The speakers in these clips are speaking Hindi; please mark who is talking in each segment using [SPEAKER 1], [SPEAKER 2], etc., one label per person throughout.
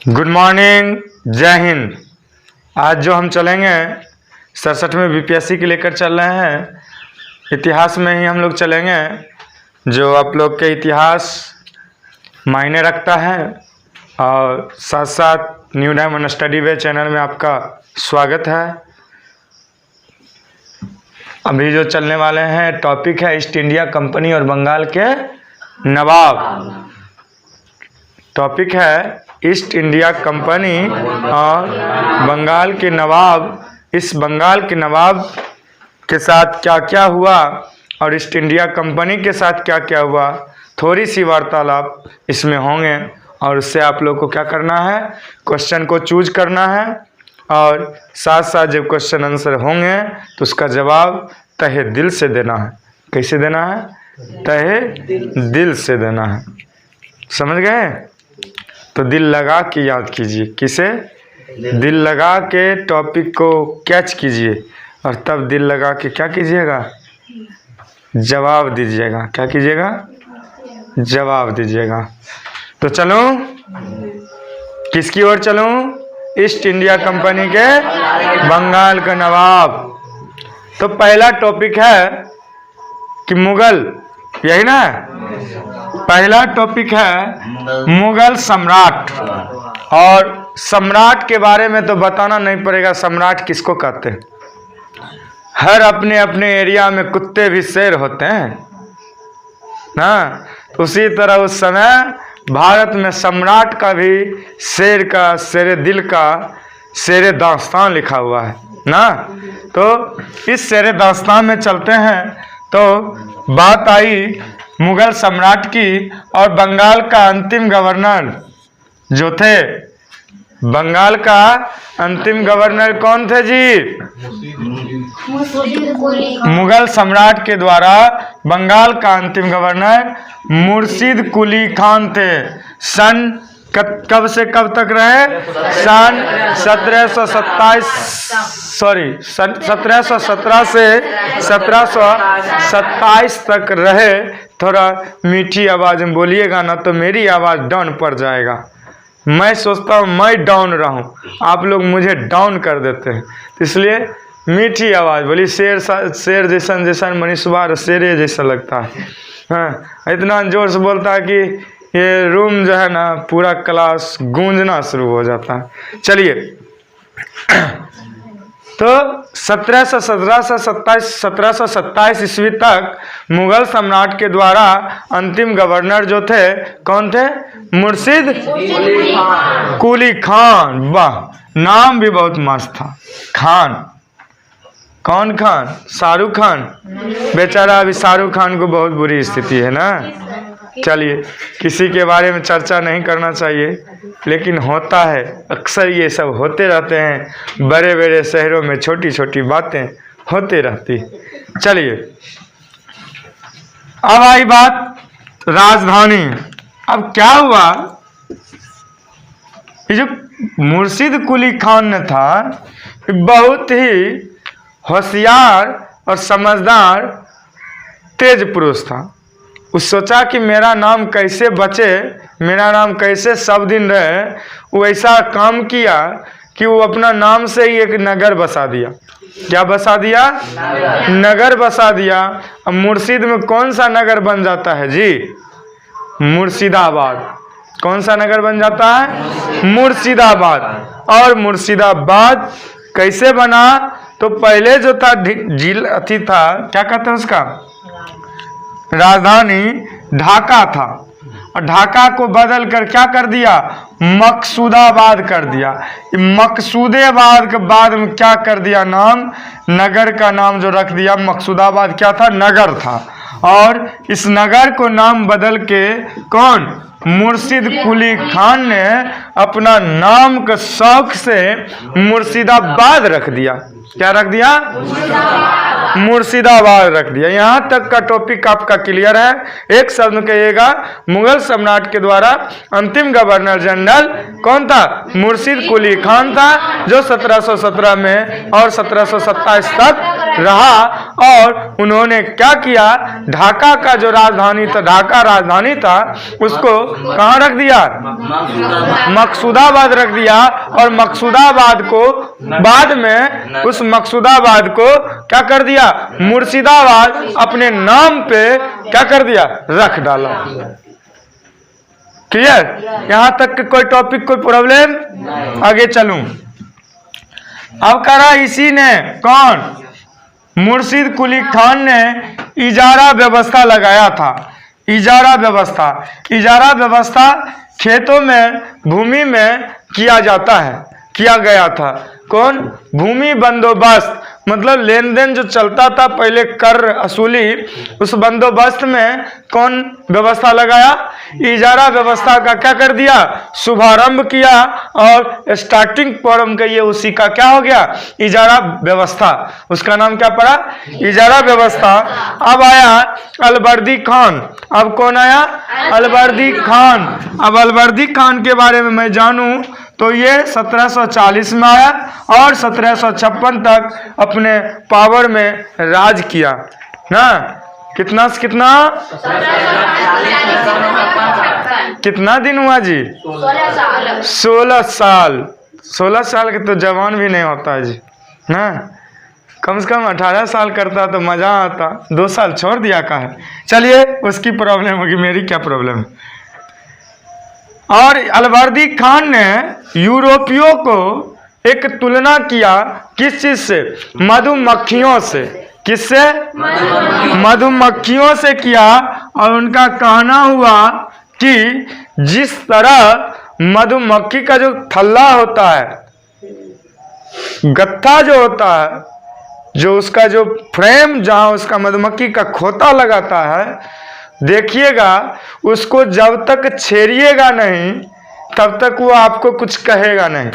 [SPEAKER 1] गुड मॉर्निंग, जय हिंद। आज जो हम चलेंगे 67वें बीपीएससी के लेकर चल रहे हैं। इतिहास में ही हम लोग चलेंगे, जो आप लोग के इतिहास मायने रखता है। और साथ साथ न्यू डायमंड स्टडी वे चैनल में आपका स्वागत है। अभी जो चलने वाले हैं टॉपिक है ईस्ट इंडिया कंपनी और बंगाल के नवाब। टॉपिक है ईस्ट इंडिया कंपनी और बंगाल के नवाब। इस बंगाल के नवाब के साथ क्या क्या हुआ और ईस्ट इंडिया कंपनी के साथ क्या क्या हुआ, थोड़ी सी वार्तालाप इसमें होंगे। और उससे आप लोग को क्या करना है, क्वेश्चन को चूज करना है। और साथ साथ जब क्वेश्चन आंसर होंगे तो उसका जवाब तहे दिल से देना है। कैसे देना है? तहे दिल से देना है। समझ गए? तो दिल लगा के याद कीजिए। किसे? दिल लगा के टॉपिक को कैच कीजिए और तब दिल लगा के क्या कीजिएगा? जवाब दीजिएगा। क्या कीजिएगा? जवाब दीजिएगा। तो चलूं, किसकी ओर चलूं? ईस्ट इंडिया कंपनी के बंगाल का नवाब। तो पहला टॉपिक है कि मुगल, यही ना? पहला टॉपिक है मुगल सम्राट। और सम्राट के बारे में तो बताना नहीं पड़ेगा, सम्राट किसको कहते हैं। हर अपने अपने एरिया में कुत्ते भी शेर होते हैं ना। उसी तरह उस समय भारत में सम्राट का भी शेर का, शेरे दिल का, शेरे दास्तान लिखा हुआ है ना। तो इस शेरे दास्तान में चलते हैं। तो बात आई मुगल सम्राट की, और बंगाल का अंतिम गवर्नर जो थे, बंगाल का अंतिम गवर्नर कौन थे जी? मुगल सम्राट के द्वारा बंगाल का अंतिम गवर्नर मुर्शिद कुली खान थे। सन कब से कब तक रहे? सन 1717 से 1727 तक रहे। थोड़ा मीठी आवाज में बोलिएगा ना तो मेरी आवाज डाउन पड़ जाएगा। मैं सोचता हूँ मैं डाउन रहूं, आप लोग मुझे डाउन कर देते हैं। इसलिए मीठी आवाज बोली। शेर जैसा मनीषवार शेरे जैसा लगता है। हाँ, इतना जोर से बोलता है कि ये रूम जो है ना पूरा क्लास गूंजना शुरू हो जाता है। चलिए, तो 1727 ईस्वी तक मुगल सम्राट के द्वारा अंतिम गवर्नर जो थे कौन थे? मुर्शिद कुली खान। वाह, नाम भी बहुत मस्त था। खान, कौन खान? शाहरुख खान। बेचारा अभी शाहरुख खान को बहुत बुरी स्थिति है ना। चलिए, किसी के बारे में चर्चा नहीं करना चाहिए, लेकिन होता है अक्सर, ये सब होते रहते हैं। बड़े बड़े शहरों में छोटी छोटी बातें होती रहती। चलिए, अब आई बात राजधानी। अब क्या हुआ, ये जो मुर्शिद कुली खान ने था, बहुत ही होशियार और समझदार तेज पुरुष था। उस सोचा कि मेरा नाम कैसे बचे, मेरा नाम कैसे सब दिन रहे। वो ऐसा काम किया कि वो अपना नाम से ही एक नगर बसा दिया। क्या बसा दिया? नगर बसा दिया। अब मुर्शिद में कौन सा नगर बन जाता है जी? मुर्शिदाबाद। कौन सा नगर बन जाता है? मुर्शिदाबाद। और मुर्शिदाबाद कैसे बना? तो पहले जो था झील अथी था, क्या कहते हैं उसका, राजधानी ढाका था। और ढाका को बदल कर क्या कर दिया? मकसूदाबाद कर दिया। मकसूदाबाद के बाद में क्या कर दिया? नाम, नगर का नाम जो रख दिया मकसूदाबाद, क्या था? नगर था। और इस नगर को नाम बदल के कौन? मुर्शिद कुली खान ने अपना नाम के शौक से मुर्शिदाबाद रख दिया। क्या रख दिया? मुर्शिदाबाद रख दिया। यहाँ तक का टॉपिक आपका क्लियर है। एक शब्द कहिएगा, मुगल सम्राट के द्वारा अंतिम गवर्नर जनरल कौन था? मुर्शिद कुली खान था, जो 1717 में और 1727 तक रहा और उन्होंने क्या किया, ढाका का जो राजधानी था, ढाका राजधानी था, उसको कहाँ रख दिया, मकसूदाबाद रख दिया। और मकसूदाबाद को बाद में उस मकसूदाबाद को क्या कर दिया, मुर्शिदाबाद अपने नाम पे क्या कर दिया, रख डाला। क्लियर? यहां तक के कोई टॉपिक, कोई प्रॉब्लम? आगे चलूं। अब करा इसी ने, कौन, मुर्शिद कुली खान ने इजारा व्यवस्था लगाया था। इजारा व्यवस्था, इजारा व्यवस्था खेतों में, भूमि में किया जाता है, किया गया था। कौन, भूमि बंदोबस्त, मतलब लेन देन जो चलता था पहले, कर असूली, उस बंदोबस्त में कौन व्यवस्था लगाया, इजारा व्यवस्था का क्या कर दिया, शुभारंभ किया। और स्टार्टिंग पॉइंट का ये उसी का क्या हो गया, इजारा व्यवस्था। उसका नाम क्या पड़ा, इजारा व्यवस्था। अब आया अलवर्दी खान। अब कौन आया, अलवर्दी खान। अब अलवर्दी खान के बारे में मैं जानूं तो ये 1740 में आया और 1756 तक अपने पावर में राज किया ना। कितना से कितना, कितना दिन हुआ जी, 16 साल। 16 साल के तो जवान भी नहीं होता है जी ना, कम से कम 18 साल करता तो मजा आता। 2 साल छोड़ दिया का है। चलिए, उसकी प्रॉब्लम होगी, मेरी क्या प्रॉब्लम है। और अलवर्दी खान ने यूरोपियों को एक तुलना किया, किस चीज से, मधुमक्खियों से। किससे, मधुमक्खियों से किया। और उनका कहना हुआ कि जिस तरह मधुमक्खी का जो थल्ला होता है, गत्था जो होता है, जो उसका जो फ्रेम जहां उसका मधुमक्खी का खोता लगाता है, देखिएगा उसको जब तक छेड़िएगा नहीं तब तक वो आपको कुछ कहेगा नहीं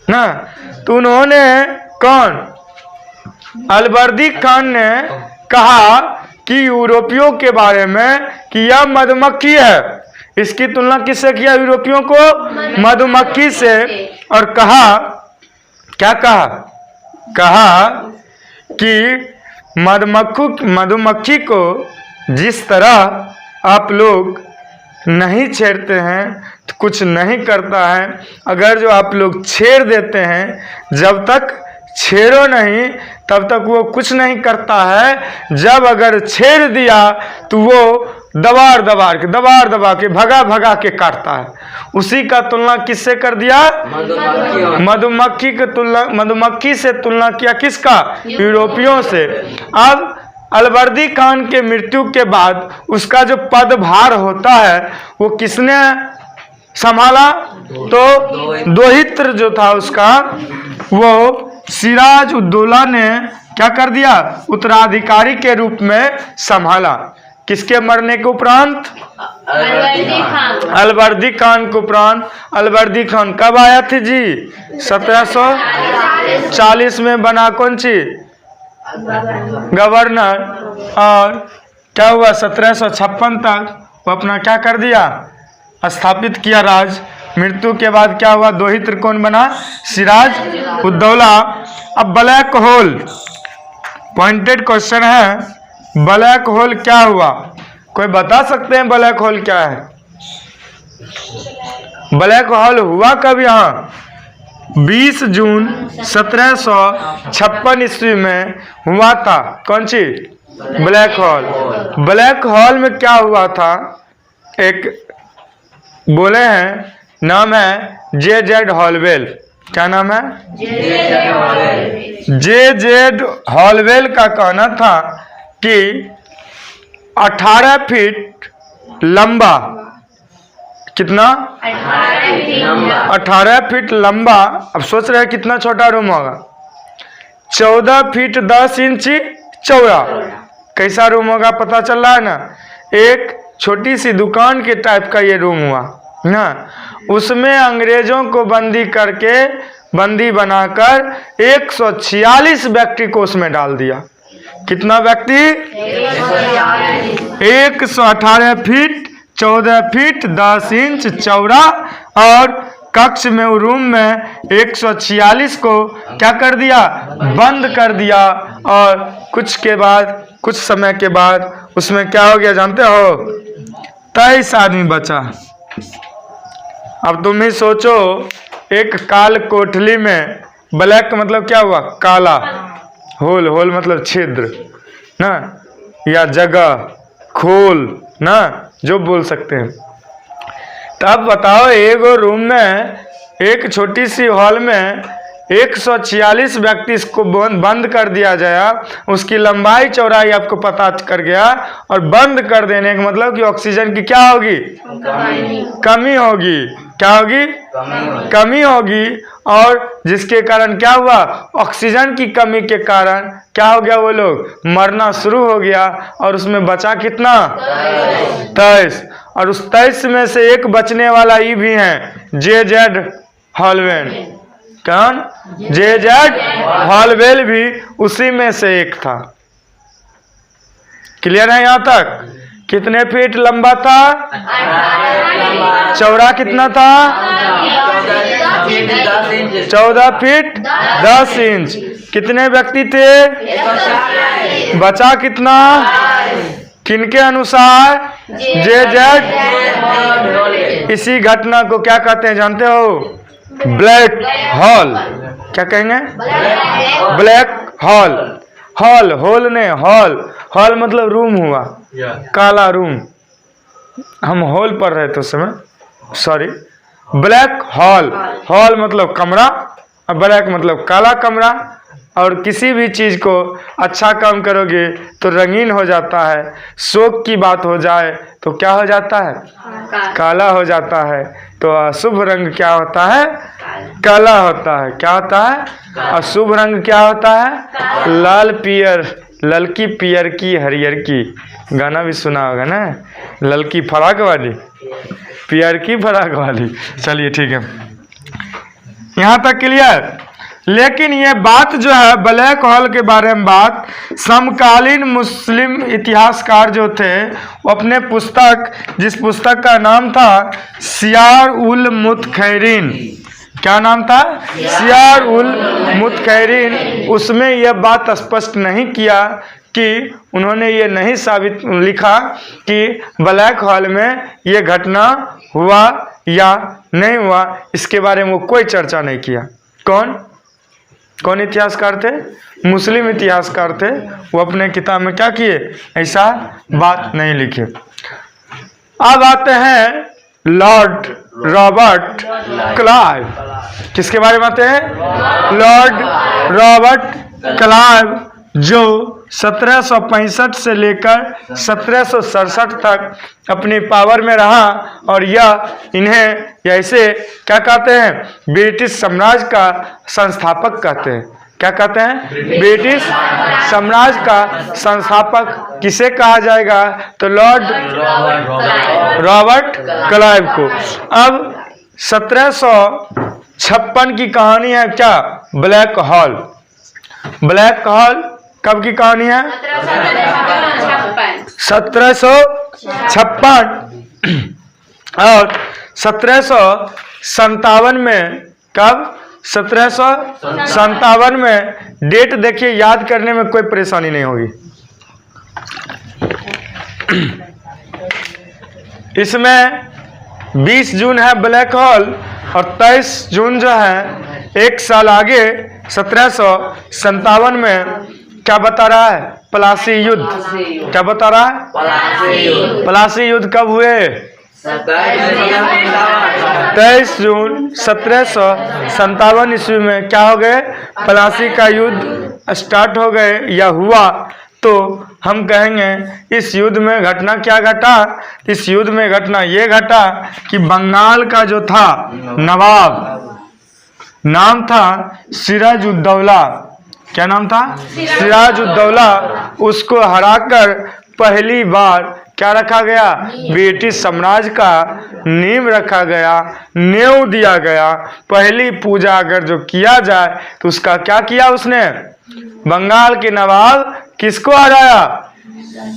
[SPEAKER 1] ना। तो उन्होंने, कौन, अलवर्दी खान ने कहा कि यूरोपियों के बारे में कि यह मधुमक्खी है। इसकी तुलना किससे किया, यूरोपियों को मधुमक्खी से। और कहा, क्या कहा, कहा कि मधुमक्खी को जिस तरह आप लोग नहीं छेड़ते हैं तो कुछ नहीं करता है, अगर जो आप लोग छेड़ देते हैं, जब तक छेड़ो नहीं तब तक वो कुछ नहीं करता है। जब अगर छेड़ दिया तो वो दबा के भगा के काटता है। उसी का तुलना किससे कर दिया, मधुमक्खी की तुलना, मधुमक्खी से तुलना किया किसका, यूरोपियों से। अब अलवर्दी खान के मृत्यु के बाद उसका जो पदभार होता है वो किसने संभाला, तो दोहित्र जो था उसका, वो सिराज उद्दौला ने क्या कर दिया, उत्तराधिकारी के रूप में संभाला। किसके मरने के उपरांत, अलवर्दी खान के उपरांत। अलवर्दी खान कब आया थे जी, 1740 में बना, कौन सी, गवर्नर। और क्या हुआ, 1756 तक वो अपना क्या कर दिया, स्थापित किया राज। मृत्यु के बाद क्या हुआ, दोहित्र कौन बना, सिराज उद्दौला। अब ब्लैक होल, पॉइंटेड क्वेश्चन है, ब्लैक होल क्या हुआ, कोई बता सकते हैं ब्लैक होल क्या है? ब्लैक होल हुआ कब यहाँ, 20 जून 1756 ईस्वी में हुआ था। कौन सी, ब्लैक होल। ब्लैक होल में क्या हुआ था, एक बोले हैं, नाम है जे.जेड. हॉलवेल। क्या नाम है, जे.जेड. हॉलवेल का कहना था कि 18 फीट लंबा, कितना, 18 फीट लंबा। अब सोच रहे हैं कितना छोटा रूम होगा, 14 फीट 10 इंच चौड़ा। कैसा रूम होगा पता चल रहा है ना, एक छोटी सी दुकान के टाइप का ये रूम हुआ ना। उसमें अंग्रेजों को बंदी बनाकर 146 व्यक्ति को उसमें डाल दिया। कितना व्यक्ति, 118 फीट 14 फीट 10 इंच चौड़ा और कक्ष में, रूम में 146 को क्या कर दिया, बंद कर दिया। और कुछ समय के बाद उसमें क्या हो गया जानते हो, 23 आदमी बचा। अब तुम ही सोचो, एक काल कोठली में, ब्लैक मतलब क्या हुआ, काला, होल मतलब छिद्र ना, या जगह, खोल ना, जो बोल सकते हैं। तब बताओ, एक रूम में, एक छोटी सी हॉल में 146 व्यक्ति को बंद कर दिया गया। उसकी लंबाई चौड़ाई आपको पता कर गया, और बंद कर देने का मतलब कि ऑक्सीजन की क्या होगी, कमी होगी। क्या होगी, कमी होगी। और जिसके कारण क्या हुआ, ऑक्सीजन की कमी के कारण क्या हो गया, वो लोग मरना शुरू हो गया। और उसमें बचा कितना, 23। और उस 23 में से एक बचने वाला ये भी है, जे.जेड. हॉलवेल। कौन, जे.जेड. हॉलवेल भी उसी में से एक था। क्लियर है यहाँ तक? कितने फीट लंबा था, चौड़ा कितना था, 14 फीट 10 इंच। कितने व्यक्ति थे, बचा कितना, किनके अनुसार, जे.जेड. इसी घटना को क्या कहते हैं जानते हो, ब्लैक होल। क्या कहेंगे, ब्लैक होल। होल ने, हॉल मतलब रूम हुआ, काला रूम। हम हॉल पढ़ रहे थे उस समय, सॉरी। ब्लैक हॉल मतलब कमरा, और ब्लैक मतलब काला कमरा। और किसी भी चीज को अच्छा काम करोगे तो रंगीन हो जाता है, शोक की बात हो जाए तो क्या हो जाता है, काला हो जाता है। तो अशुभ रंग क्या होता है, काला होता है। क्या होता है, अशुभ रंग क्या होता है, लाल पियर, ललकी पियर की हरियर की। गाना भी सुना होगा ना, ललकी फराक वाली, पियर की फराक वाली। चलिए ठीक है, यहाँ तक क्लियर। लेकिन ये बात जो है ब्लैक होल के बारे में बात, समकालीन मुस्लिम इतिहासकार जो थे, वो अपने पुस्तक, जिस पुस्तक का नाम था सियार उल मुतखैरीन, क्या नाम था, सियार उल मुतखैरीन, उसमें यह बात स्पष्ट नहीं किया कि उन्होंने ये नहीं साबित लिखा कि ब्लैक होल में ये घटना हुआ या नहीं हुआ। इसके बारे में वो कोई चर्चा नहीं किया। कौन इतिहासकार थे, मुस्लिम इतिहासकार थे। वो अपने किताब में क्या किए, ऐसा बात नहीं लिखे। अब आते हैं लॉर्ड रॉबर्ट क्लाइव। किसके बारे में आते हैं, लॉर्ड रॉबर्ट क्लाइव, जो 1765 से लेकर 1767 तक अपनी पावर में रहा। और इन्हें ऐसे क्या कहते हैं, ब्रिटिश साम्राज्य का संस्थापक कहते हैं। क्या कहते हैं, ब्रिटिश साम्राज्य का संस्थापक किसे कहा जाएगा, तो लॉर्ड रॉबर्ट क्लाइव को। अब 1756 की कहानी है क्या, ब्लैक होल। ब्लैक होल कब की कहानी है, 1756। और 1757 में, कब, 1757 में। डेट देखिए, याद करने में कोई परेशानी नहीं होगी। इसमें 20 जून है ब्लैक होल, और 23 जून जो है, एक साल आगे 1757 में क्या बता रहा है, प्लासी युद्ध। क्या बता रहा है, प्लासी युद्ध कब हुए, 23 जून 1757 ईस्वी में क्या हो गए, प्लासी का युद्ध स्टार्ट हो गए या हुआ। तो हम कहेंगे इस युद्ध में घटना क्या घटा, इस युद्ध में घटना ये घटा कि बंगाल का जो था नवाब, नाम था सिराजुद्दौला। क्या नाम था, सिराजुद्दौला। उसको हराकर पहली बार क्या रखा गया, ब्रिटिश साम्राज्य का नींव रखा गया, नींव दिया गया। पहली पूजा अगर जो किया जाए तो उसका क्या किया उसने, बंगाल के नवाब किसको हराया,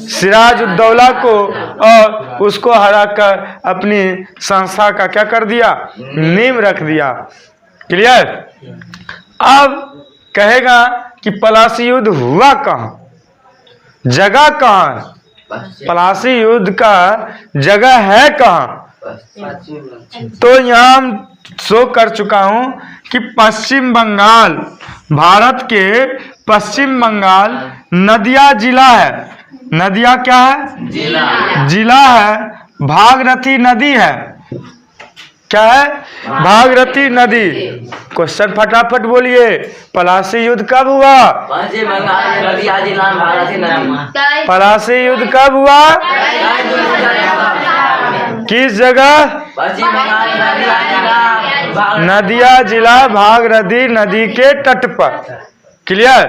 [SPEAKER 1] सिराजुद्दौला को और उसको हराकर अपनी संस्था का क्या कर दिया, नींव रख दिया। क्लियर। अब कहेगा कि पलासी युद्ध हुआ कहाँ, जगह कहाँ है, पलासी युद्ध का जगह है कहाँ। तो यहाँ हम शो कर चुका हूं कि पश्चिम बंगाल, भारत के पश्चिम बंगाल नदिया जिला है। नदिया क्या है, जिला है। भागीरथी नदी है, क्या है, भागीरथी नदी। क्वेश्चन फटाफट बोलिए, पलासी युद्ध कब हुआ, पलासी युद्ध कब हुआ, किस जगह, नदिया जिला भागीरथी नदी के तट पर। क्लियर।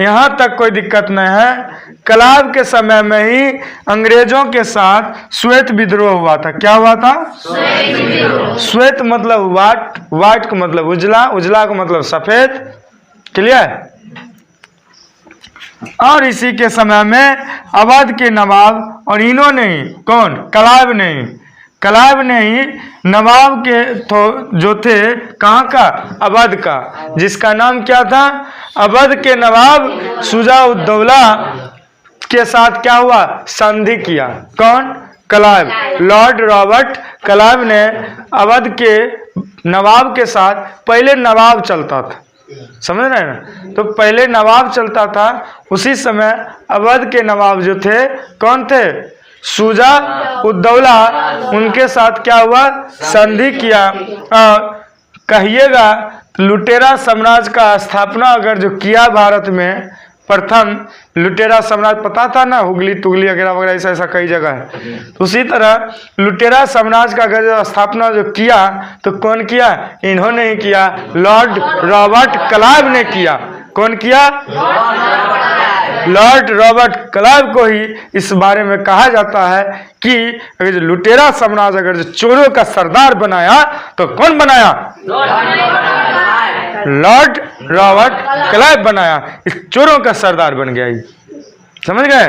[SPEAKER 1] यहाँ तक कोई दिक्कत नहीं है। कलाब के समय में ही अंग्रेजों के साथ श्वेत विद्रोह हुआ था। क्या हुआ था, श्वेत मतलब व्हाइट, व्हाइट का मतलब उजला, उजला का मतलब सफेद। क्लियर। और इसी के समय में अवध के नवाब और इन्होंने ही, कौन, कलाब ने ही, कलाब ने ही नवाब के जो थे कहाँ का, अवध का, जिसका नाम क्या था, अवध के नवाब शुजा-उद-दौला के साथ क्या हुआ, संधि किया। कौन, कलाब, लॉर्ड रॉबर्ट कलाब ने अवध के नवाब के साथ, पहले नवाब चलता था, समझ रहे हैं ना, तो पहले नवाब चलता था, उसी समय अवध के नवाब जो थे कौन थे, शुजा-उद-दौला, उनके साथ क्या हुआ, संधि किया। कहिएगा लुटेरा साम्राज्य का स्थापना अगर जो किया भारत में, प्रथम लुटेरा साम्राज्य, पता था ना, हुगली तुगली वगैरह वगैरह ऐसा ऐसा कई जगह है। तो उसी तरह लुटेरा साम्राज्य का अगर जो स्थापना जो किया तो कौन किया, इन्होंने ही किया, लॉर्ड रॉबर्ट क्लाइव ने किया। कौन किया, लॉर्ड रॉबर्ट क्लाइव को ही इस बारे में कहा जाता है कि अगर जो लुटेरा साम्राज्य अगर जो चोरों का सरदार बनाया तो कौन बनाया, लॉर्ड रॉबर्ट क्लाइव बनाया, इस चोरों का सरदार बन गया। ही समझ गए,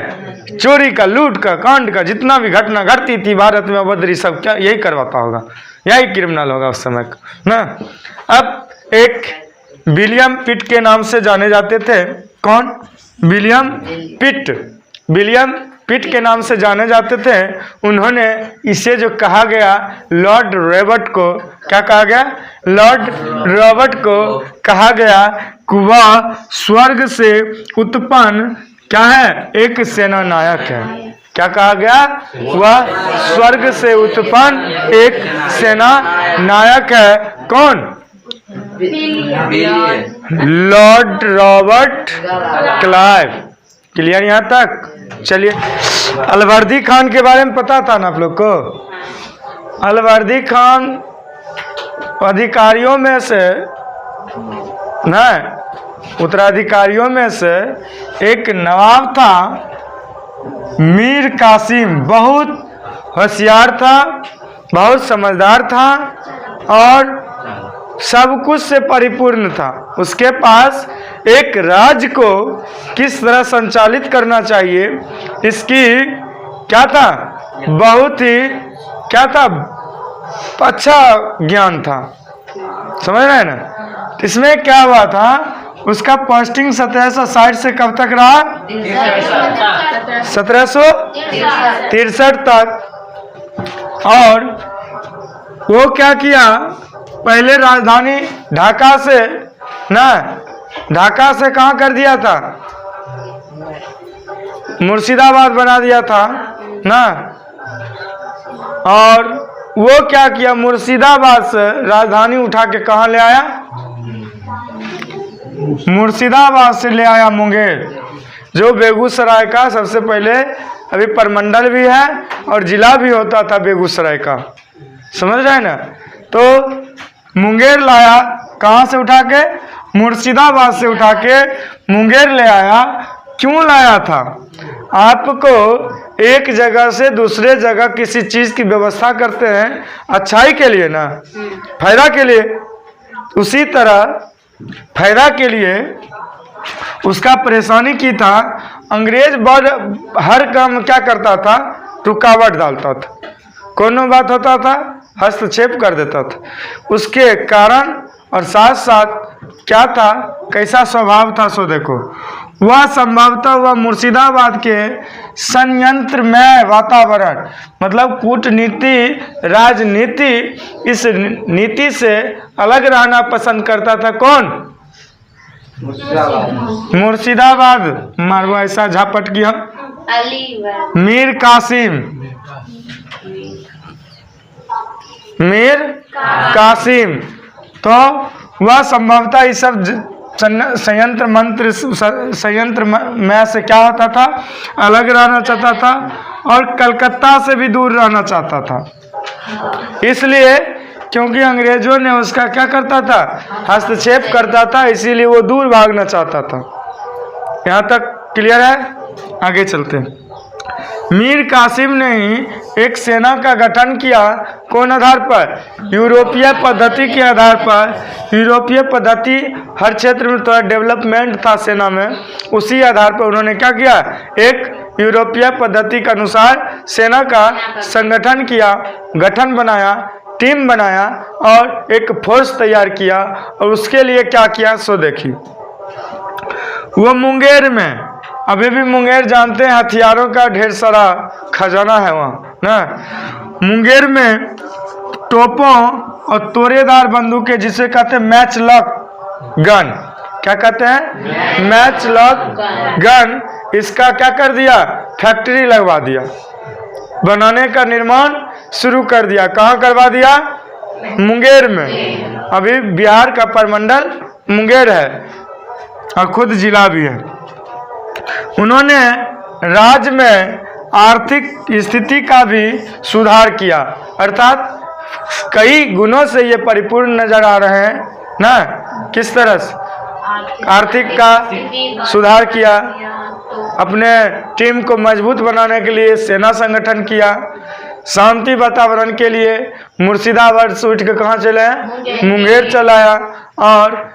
[SPEAKER 1] चोरी का, लूट का, कांड का जितना भी घटना घटती थी भारत में, अवधरी सब क्या यही करवाता होगा, यही क्रिमिनल होगा उस समय ना। अब एक विलियम पिट के नाम से जाने जाते थे। कौन, विलियम पिट, विलियम पिट के नाम से जाने जाते थे। उन्होंने इसे जो कहा गया लॉर्ड रॉबर्ट को, क्या कहा गया, लॉर्ड रॉबर्ट को कहा गया कि वह स्वर्ग से उत्पन्न क्या है, एक सेना नायक है। क्या कहा गया, वह स्वर्ग से उत्पन्न एक सेना नायक है। कौन, लॉर्ड रॉबर्ट क्लाइव। क्लियर यहाँ तक। चलिए, अलवर्दी खान के बारे में पता था ना आप लोग को। अलवर्दी खान अधिकारियों में से ना, उत्तराधिकारियों में से एक नवाब था, मीर कासिम। बहुत होशियार था, बहुत समझदार था और सब कुछ से परिपूर्ण था। उसके पास एक राज्य को किस तरह संचालित करना चाहिए इसकी क्या था, बहुत ही क्या था, अच्छा ज्ञान था। समझ रहे हैं ना। इसमें क्या हुआ था, उसका पोस्टिंग 1760 से कब तक रहा, 1763 तक। और वो क्या किया, पहले राजधानी ढाका से ना, ढाका से कहाँ कर दिया था, मुर्शिदाबाद बना दिया था ना। और वो क्या किया, मुर्शिदाबाद से राजधानी उठा के कहाँ ले आया, मुर्शिदाबाद से ले आया मुंगेर, जो बेगूसराय का सबसे पहले, अभी परमंडल भी है और जिला भी होता था बेगूसराय का। समझ रहे हैं ना। तो मुंगेर लाया, कहाँ से उठा के, मुर्शिदाबाद से उठा के मुंगेर ले आया। क्यों लाया था, आपको एक जगह से दूसरे जगह किसी चीज़ की व्यवस्था करते हैं अच्छाई के लिए ना, फायदा के लिए। उसी तरह फायदा के लिए उसका परेशानी की था अंग्रेज हर काम क्या करता था, रुकावट डालता था, कोनो बात होता था हस्तक्षेप कर देता था। उसके कारण और साथ साथ क्या था, कैसा स्वभाव था सो देखो, वह संभवतः वह मुर्शिदाबाद के संयंत्रमय वातावरण मतलब कूटनीति राजनीति इस नीति से अलग रहना पसंद करता था। कौन? मुर्शिदाबाद। मारवा ऐसा झापट किया। मीर कासिम, मीर कासिम। तो वह संभवतः इस सब संयंत्र में से क्या होता था, अलग रहना चाहता था और कलकत्ता से भी दूर रहना चाहता था। इसलिए क्योंकि अंग्रेजों ने उसका क्या करता था, हस्तक्षेप करता था, इसीलिए वो दूर भागना चाहता था। यहाँ तक क्लियर है? आगे चलते हैं। मीर कासिम ने ही एक सेना का गठन किया। कौन आधार पर? यूरोपीय पद्धति के आधार पर। यूरोपीय पद्धति हर क्षेत्र में थोड़ा डेवलपमेंट था सेना में, उसी आधार पर उन्होंने क्या किया, एक यूरोपीय पद्धति के अनुसार सेना का संगठन किया, गठन बनाया, टीम बनाया और एक फोर्स तैयार किया। और उसके लिए क्या किया सो देखिए। वो मुंगेर में, अभी भी मुंगेर जानते हैं, हथियारों का ढेर सारा खजाना है वहाँ ना। मुंगेर में तोपों और तोरेदार बंदूकें, जिसे कहते हैं मैच लॉक गन, क्या कहते हैं, मैच लॉक गन, इसका क्या कर दिया, फैक्ट्री लगवा दिया, बनाने का निर्माण शुरू कर दिया। कहाँ करवा दिया? मुंगेर में। अभी बिहार का प्रमंडल मुंगेर है और खुद जिला भी है। उन्होंने राज्य में आर्थिक स्थिति का भी सुधार किया, अर्थात कई गुणों से ये परिपूर्ण नजर आ रहे हैं ना। किस तरह से? आर्थिक का सुधार किया, अपने टीम को मजबूत बनाने के लिए सेना संगठन किया, शांति वातावरण के लिए मुर्शिदाबाद से उठ के कहाँ चले हैं, मुंगेर चलाया। और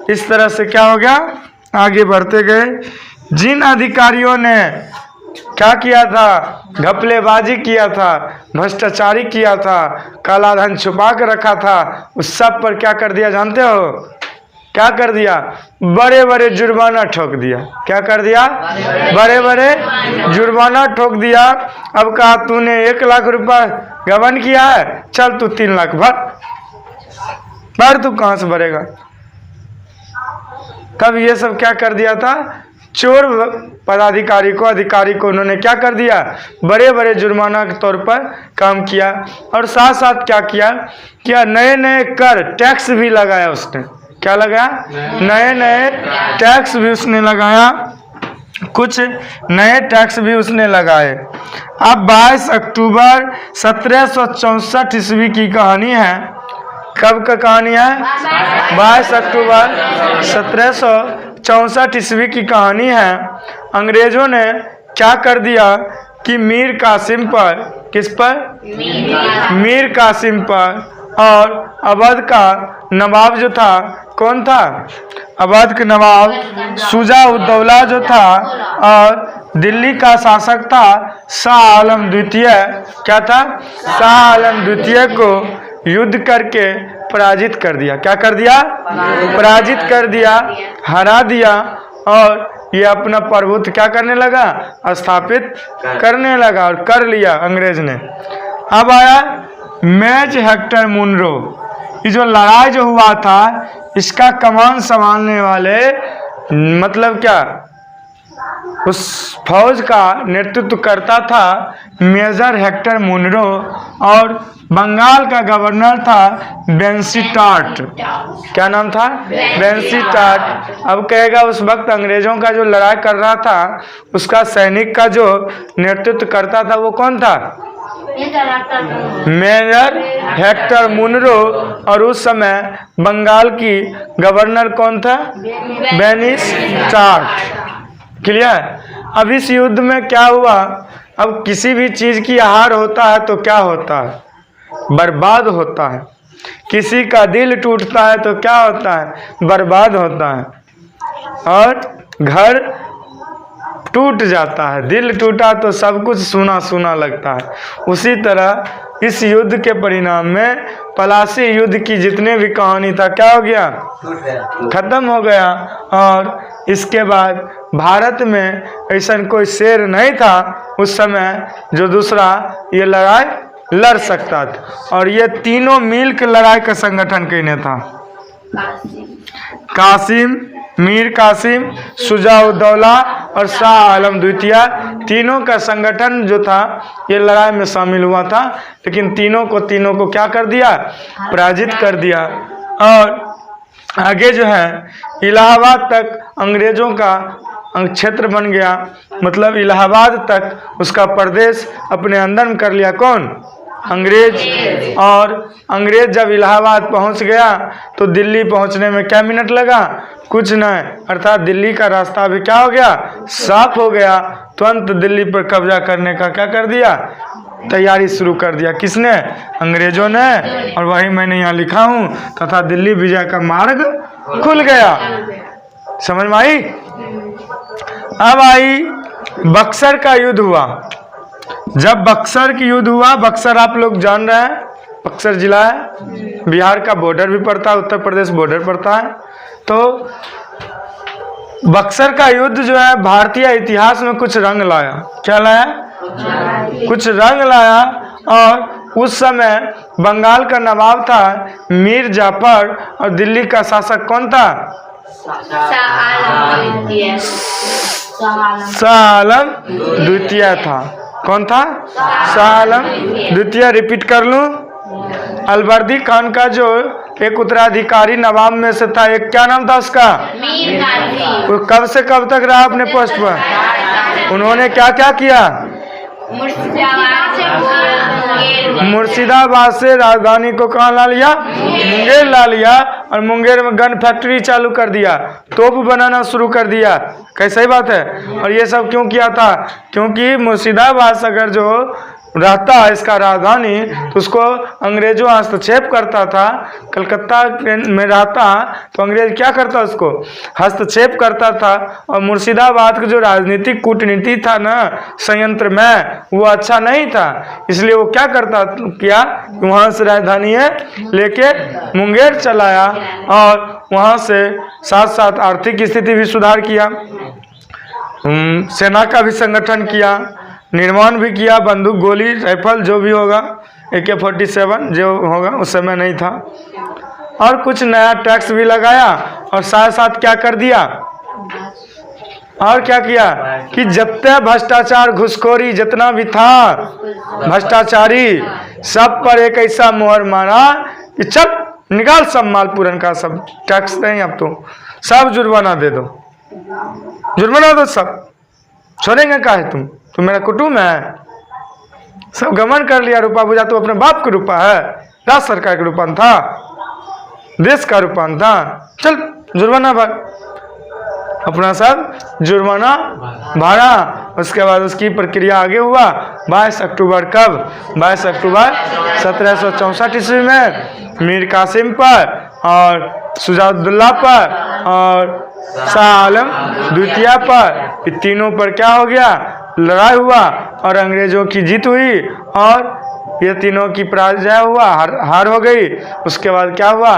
[SPEAKER 1] इस तरह से क्या हो गया, आगे बढ़ते गए। जिन अधिकारियों ने क्या किया था, घपलेबाजी किया था, भ्रष्टाचारी किया था, काला धन छुपा के रखा था, उस सब पर क्या कर दिया जानते हो, क्या कर दिया, बड़े बड़े जुर्माना ठोक दिया। क्या कर दिया, बड़े बड़े जुर्माना ठोक दिया। अब कहा तूने 1 लाख रुपया गबन किया है, चल तू 3 लाख भर तू कहाँ से भरेगा। तब ये सब क्या कर दिया था, चोर पदाधिकारी को, अधिकारी को उन्होंने क्या कर दिया, बड़े बड़े जुर्माना के तौर पर काम किया। और साथ साथ क्या किया, नए नए कर टैक्स भी लगाया उसने। क्या लगाया, नए नए टैक्स भी उसने लगाया, कुछ नए टैक्स भी उसने लगाए। अब 22 अक्टूबर 1764 ईस्वी की कहानी है। कब का कहानी है, 22 अक्टूबर 1764 ईस्वी की कहानी है। अंग्रेजों ने क्या कर दिया कि मीर कासिम पर, किस पर, मीर कासिम पर, और अवध का नवाब जो था, कौन था, अवध के नवाब शुजा उद्दौला जो था, और दिल्ली का शासक था शाह आलम द्वितीय, क्या था, शाह आलम द्वितीय को युद्ध करके पराजित कर दिया। क्या कर दिया, पराजित कर दिया, हरा दिया। और ये अपना प्रभुत्व क्या करने लगा, स्थापित करने लगा, और कर लिया अंग्रेज ने। अब आया मेजर हेक्टर मुनरो। ये जो लड़ाई जो हुआ था, इसका कमान संभालने वाले, मतलब क्या, उस फौज का नेतृत्व करता था मेजर हेक्टर मुनरो, और बंगाल का गवर्नर था बेंसीटाट। क्या नाम था, बेंसीटाट। अब कहेगा उस वक्त अंग्रेजों का जो लड़ाई कर रहा था, उसका सैनिक का जो नेतृत्व करता था वो कौन था, मेजर हेक्टर मुनरो। और उस समय बंगाल की गवर्नर कौन था, बेंसीटाट। क्लियर। अब इस युद्ध में क्या हुआ, अब किसी भी चीज की हार होता है तो क्या होता है, बर्बाद होता है। किसी का दिल टूटता है तो क्या होता है, बर्बाद होता है। और घर टूट जाता है। दिल टूटा तो सब कुछ सूना सूना लगता है। उसी तरह इस युद्ध के परिणाम में पलासी युद्ध की जितने भी कहानी था क्या हो गया, खत्म हो गया। और इसके बाद भारत में ऐसा कोई शेर नहीं था उस समय जो दूसरा ये लड़ाई लड़ सकता था। और ये तीनों मिल के लड़ाई का संगठन कहने था। कासिम, मीर कासिम, शुजा-उद-दौला और शाह आलम द्वितीय, तीनों का संगठन जो था ये लड़ाई में शामिल हुआ था। लेकिन तीनों को क्या कर दिया, पराजित कर दिया। और आगे जो है इलाहाबाद तक अंग्रेजों का क्षेत्र बन गया। मतलब इलाहाबाद तक उसका प्रदेश अपने अंदर में कर लिया कौन, अंग्रेज। और अंग्रेज जब इलाहाबाद पहुंच गया तो दिल्ली पहुंचने में क्या मिनट लगा, कुछ नहीं। अर्थात दिल्ली का रास्ता भी क्या हो गया, साफ हो गया। तुरंत दिल्ली पर कब्जा करने का क्या कर दिया, तैयारी शुरू कर दिया। किसने, अंग्रेजों ने। और वही मैंने यहाँ लिखा हूँ, तथा दिल्ली विजय का मार्ग खुल गया। समझ में आई। अब आई बक्सर का युद्ध हुआ। जब बक्सर की युद्ध हुआ, बक्सर आप लोग जान रहे हैं बक्सर जिला है, बिहार का बॉर्डर भी पड़ता है, उत्तर प्रदेश बॉर्डर पड़ता है। तो बक्सर का युद्ध जो है भारतीय इतिहास में कुछ रंग लाया। क्या लाया, कुछ रंग लाया। और उस समय बंगाल का नवाब था मीर जाफर और दिल्ली का शासक कौन था, शाह आलम द्वितीय था। कौन था, शाह आलम द्वितीय। रिपीट कर लूं, अलवर्दी खान का जो एक उत्तराधिकारी नवाब में से था, एक क्या नाम था उसका, वो कब से कब तक रहा अपने पोस्ट पर। उन्होंने क्या क्या किया, मुर्शिदाबाद से राजधानी को कहाँ ला लिया, मुंगेर ला लिया। और मुंगेर में गन फैक्ट्री चालू कर दिया, तोप बनाना शुरू कर दिया। कैसी बात है। और ये सब क्यों किया था, क्योंकि मुर्शिदाबाद अगर जो रहता है इसका राजधानी तो उसको अंग्रेजों हस्तक्षेप करता था। कलकत्ता में रहता तो अंग्रेज क्या करता, उसको हस्तक्षेप करता था। और मुर्शिदाबाद का जो राजनीतिक कूटनीति था ना संयंत्र में, वो अच्छा नहीं था। इसलिए वो क्या करता किया, वहाँ से राजधानी है लेके मुंगेर चलाया। और वहाँ से साथ साथ आर्थिक स्थिति भी सुधार किया, सेना का भी संगठन किया, निर्माण भी किया, बंदूक गोली राइफल जो भी होगा, AK-47 जो होगा उस समय नहीं था। और कुछ नया टैक्स भी लगाया। और साथ साथ क्या कर दिया, और क्या किया कि जितने भ्रष्टाचार घुसखोरी जितना भी था भ्रष्टाचारी, सब पर एक ऐसा मोहर मारा कि चल निकाल सब माल पूरन का, सब टैक्स नहीं, अब तो सब जुर्माना दे दो, जुर्माना दो, सब छोड़ेंगे काहे, तुम मेरा कुटुंब है। सब गमन कर लिया, रुपा बुझा तो अपने बाप का रुपा है, राज्य सरकार का रुपा था, देश का रुपा था, चल जुर्माना भर। अपना सब जुर्माना भरा। उसके बाद उसकी प्रक्रिया आगे हुआ। 22 अक्टूबर कब, 22 अक्टूबर 1764 ईस्वी में मीर कासिम पर और शुजा-उद-दौला पर और शाह आलम द्वितीय पर, तीनों पर क्या हो गया, लड़ाई हुआ और अंग्रेजों की जीत हुई। और ये तीनों की पराजय हुआ, हार हो गई। उसके बाद क्या हुआ,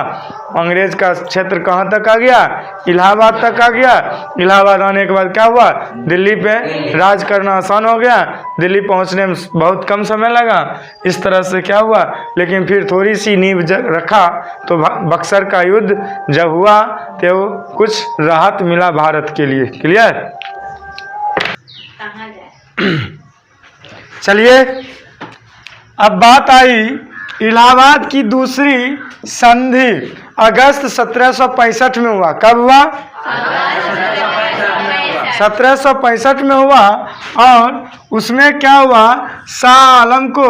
[SPEAKER 1] अंग्रेज का क्षेत्र कहाँ तक आ गया, इलाहाबाद तक आ गया। इलाहाबाद आने के बाद क्या हुआ, दिल्ली पे राज करना आसान हो गया, दिल्ली पहुंचने में बहुत कम समय लगा। इस तरह से क्या हुआ, लेकिन फिर थोड़ी सी नींव रखा तो बक्सर का युद्ध जब हुआ तो कुछ राहत मिला भारत के लिए। क्लियर। चलिए अब बात आई इलाहाबाद की दूसरी संधि अगस्त 1765 में हुआ। कब हुआ, 1765 में हुआ। और उसमें क्या हुआ, शाह आलम को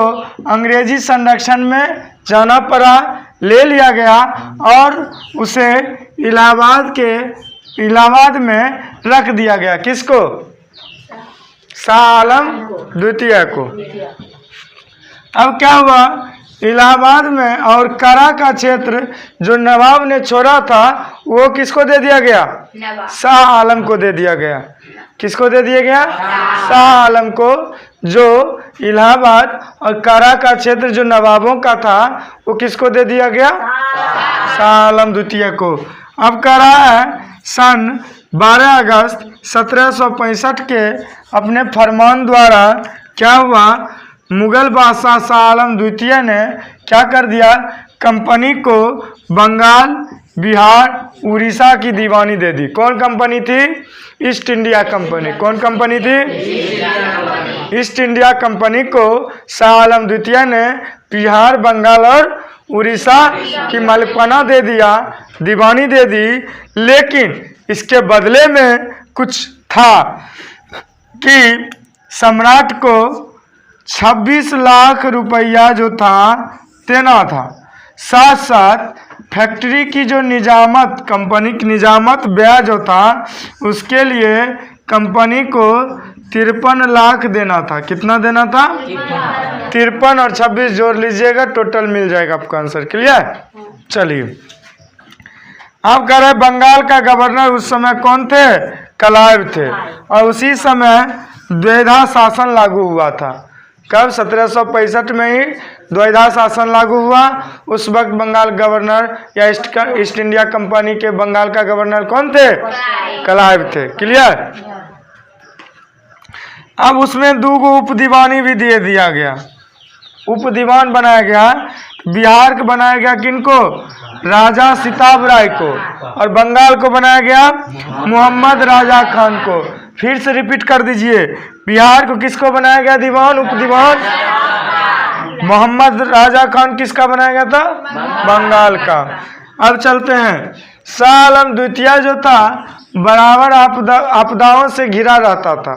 [SPEAKER 1] अंग्रेजी संरक्षण में जाना पड़ा, ले लिया गया और उसे इलाहाबाद में रख दिया गया। किसको, शाह आलम द्वितीय को। अब क्या हुआ, इलाहाबाद में और कारा का क्षेत्र जो नवाब ने छोड़ा था वो किसको दे दिया गया, शाह आलम को दे दिया गया। किसको दे दिया गया? शाह आलम को, जो इलाहाबाद और कारा का क्षेत्र जो नवाबों का था वो किसको दे दिया गया? शाह आलम द्वितीय को। अब कह रहा है सन 12 अगस्त 1765 के अपने फरमान द्वारा क्या हुआ, मुगल बादशाह शाह आलम द्वितीय ने क्या कर दिया, कंपनी को बंगाल, बिहार, उड़ीसा की दीवानी दे दी। कौन कंपनी थी? East India company. कौन कंपनी थी? ईस्ट इंडिया कंपनी को शाह आलम द्वितीय ने बिहार, बंगाल और उड़ीसा की मालिकाना दे दिया, दीवानी दे दी। लेकिन इसके बदले में कुछ था कि सम्राट को 26 लाख रुपया जो था देना था। साथ साथ फैक्ट्री की जो निजामत, कंपनी की निजामत ब्याज जो था उसके लिए कंपनी को 53 लाख देना था। कितना देना था? 53 और 26 जोड़ लीजिएगा, टोटल मिल जाएगा आपका आंसर। क्लियर? चलिए अब कह रहे बंगाल का गवर्नर उस समय कौन थे? क्लाइव थे। और उसी समय द्वैधा शासन लागू हुआ था। कब? 1765 में ही द्वैधा शासन लागू हुआ। उस वक्त बंगाल गवर्नर या ईस्ट इंडिया कंपनी के बंगाल का गवर्नर कौन थे? क्लाइव थे। क्लियर? अब उसमें 2 उप दीवानी भी दे दिया गया, उप दीवान बनाया गया। बिहार को बनाया गया किनको? राजा सिताब राय को। और बंगाल को बनाया गया मोहम्मद राजा खान को। फिर से रिपीट कर दीजिए, बिहार को किसको बनाया गया दीवान, उप दीवान? मोहम्मद राजा खान किसका बनाया गया था? बंगाल का। अब चलते हैं, शाह आलम द्वितीय जो था बराबर आपदाओं से घिरा रहता था,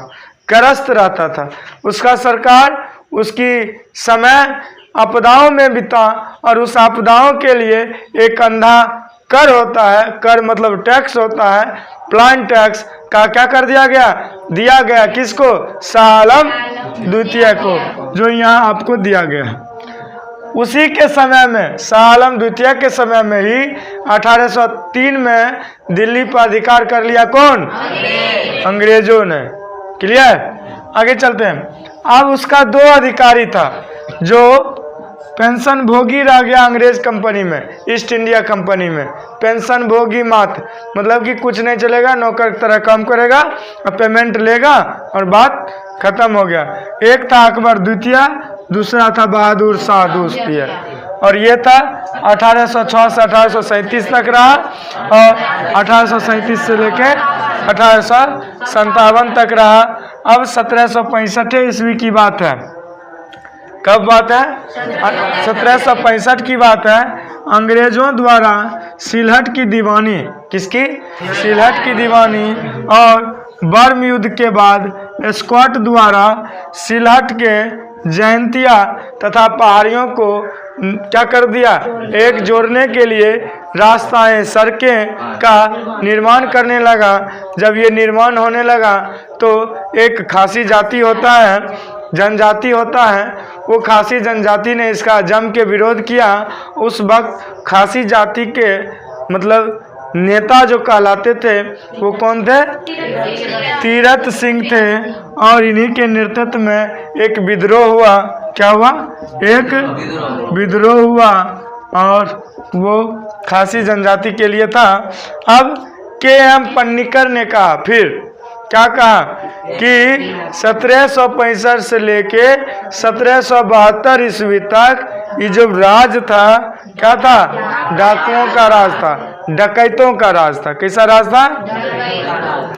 [SPEAKER 1] ग्रस्त रहता था। उसका सरकार उसकी समय आपदाओं में बिता, और उस आपदाओं के लिए एक अंधा कर होता है, कर मतलब टैक्स होता है, प्लान टैक्स का क्या कर दिया गया किसको? शाह आलम द्वितीय को, जो यहाँ आपको दिया गया। उसी के समय में, शाह आलम द्वितीय के समय में ही 1803 में दिल्ली पर अधिकार कर लिया। कौन? अंग्रेजों ने। क्लियर? आगे चलते हैं। अब उसका 2 अधिकारी था जो पेंशन भोगी रह गया अंग्रेज कंपनी में, ईस्ट इंडिया कंपनी में। पेंशन भोगी मात्र मतलब कि कुछ नहीं चलेगा, नौकर की तरह काम करेगा और पेमेंट लेगा और बात खत्म हो गया। एक था अकबर द्वितीय, दूसरा था बहादुर शाह द्वितीय। और ये था 1806 से 1837 तक रहा, और 1837 से लेकर 1857 तक रहा। अब 1765 ईस्वी की बात है। कब बात है? 1765 की बात है। अंग्रेजों द्वारा सिलहट की दीवानी, किसकी? सिलहट की दीवानी। और बर्म युद्ध के बाद स्कॉट द्वारा सिलहट के जयंतिया तथा पहाड़ियों को क्या कर दिया? एक जोड़ने के लिए रास्ताएं, सड़कें का निर्माण करने लगा। जब ये निर्माण होने लगा तो एक खासी जाति होता है, जनजाति होता है, वो खासी जनजाति ने इसका जम के विरोध किया। उस वक्त खासी जाति के मतलब नेता जो कहलाते थे वो कौन थे? तीरथ सिंह थे। और इन्हीं के नेतृत्व में एक विद्रोह हुआ। क्या हुआ? एक विद्रोह हुआ, और वो खासी जनजाति के लिए था। अब के.एम. पन्नीकर ने कहा, फिर क्या कहा कि 1765 से लेके 1772 ईस्वी तक ये जो राज था क्या था? डाकुओं का राज था, डकैतों का राज था। कैसा राज था?